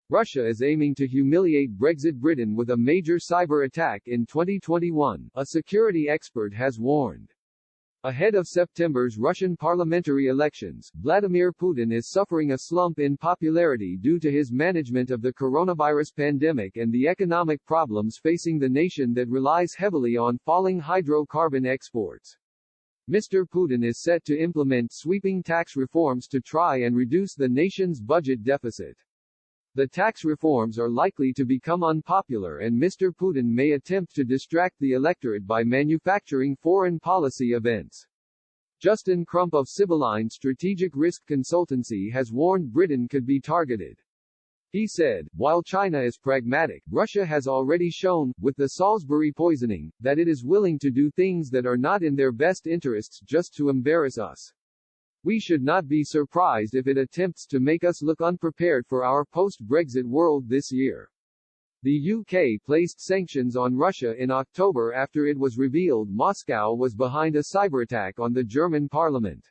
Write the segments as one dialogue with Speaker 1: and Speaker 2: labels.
Speaker 1: Russia is aiming to humiliate Brexit Britain with a major cyber attack in 2021, a security expert has warned. Ahead of September's Russian parliamentary elections, Vladimir Putin is suffering a slump in popularity due to his management of the coronavirus pandemic and the economic problems facing the nation that relies heavily on falling hydrocarbon exports. Mr. Putin is set to implement sweeping tax reforms to try and reduce the nation's budget deficit. The tax reforms are likely to become unpopular and Mr. Putin may attempt to distract the electorate by manufacturing foreign policy events. Justin Crump of Sibylline Strategic Risk Consultancy has warned Britain could be targeted. He said, while China is pragmatic, Russia has already shown, with the Salisbury poisoning, that it is willing to do things that are not in their best interests just to embarrass us. We should not be surprised if it attempts to make us look unprepared for our post-Brexit world this year. The UK placed sanctions on Russia in October after it was revealed Moscow was behind a cyberattack on the German parliament.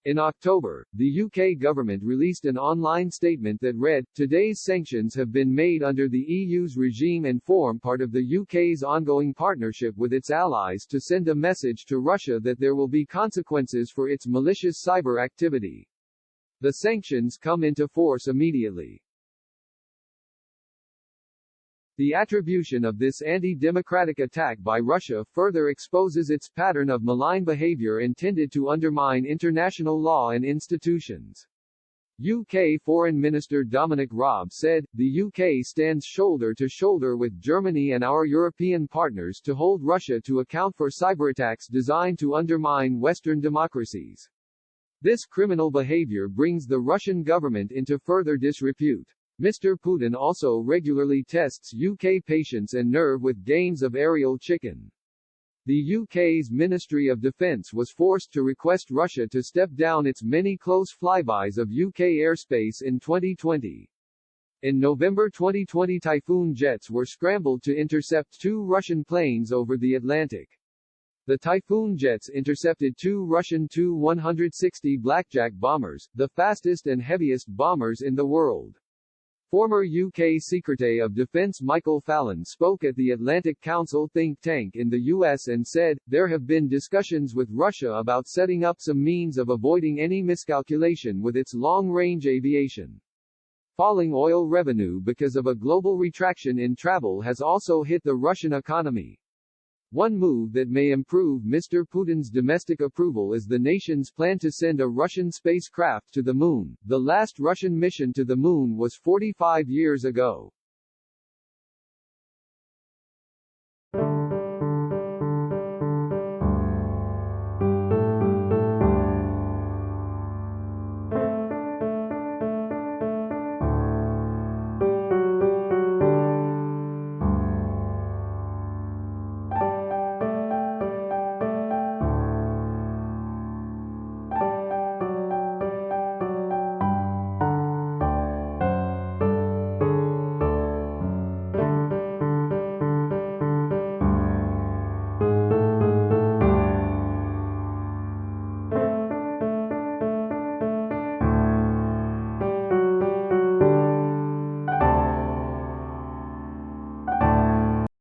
Speaker 1: In October, the UK government released an online statement that read, "Today's sanctions have been made under the EU's regime and form part of the UK's ongoing partnership with its allies to send a message to Russia that there will be consequences for its malicious cyber activity." The sanctions come into force immediately. The attribution of this anti-democratic attack by Russia further exposes its pattern of malign behavior intended to undermine international law and institutions. UK Foreign Minister Dominic Raab said, "The UK stands shoulder to shoulder with Germany and our European partners to hold Russia to account for cyberattacks designed to undermine Western democracies. This criminal behavior brings the Russian government into further disrepute." Mr. Putin also regularly tests UK patience and nerve with games of aerial chicken. The UK's Ministry of Defence was forced to request Russia to step down its many close flybys of UK airspace in 2020. In November 2020, Typhoon jets were scrambled to intercept two Russian planes over the Atlantic. The Typhoon jets intercepted two Russian Tu-160 Blackjack bombers, the fastest and heaviest bombers in the world. Former UK Secretary of Defense Michael Fallon spoke at the Atlantic Council think tank in the US and said, "There have been discussions with Russia about setting up some means of avoiding any miscalculation with its long-range aviation." Falling oil revenue because of a global retraction in travel has also hit the Russian economy. One move that may improve Mr. Putin's domestic approval is the nation's plan to send a Russian spacecraft to the moon. The last Russian mission to the moon was 45 years ago.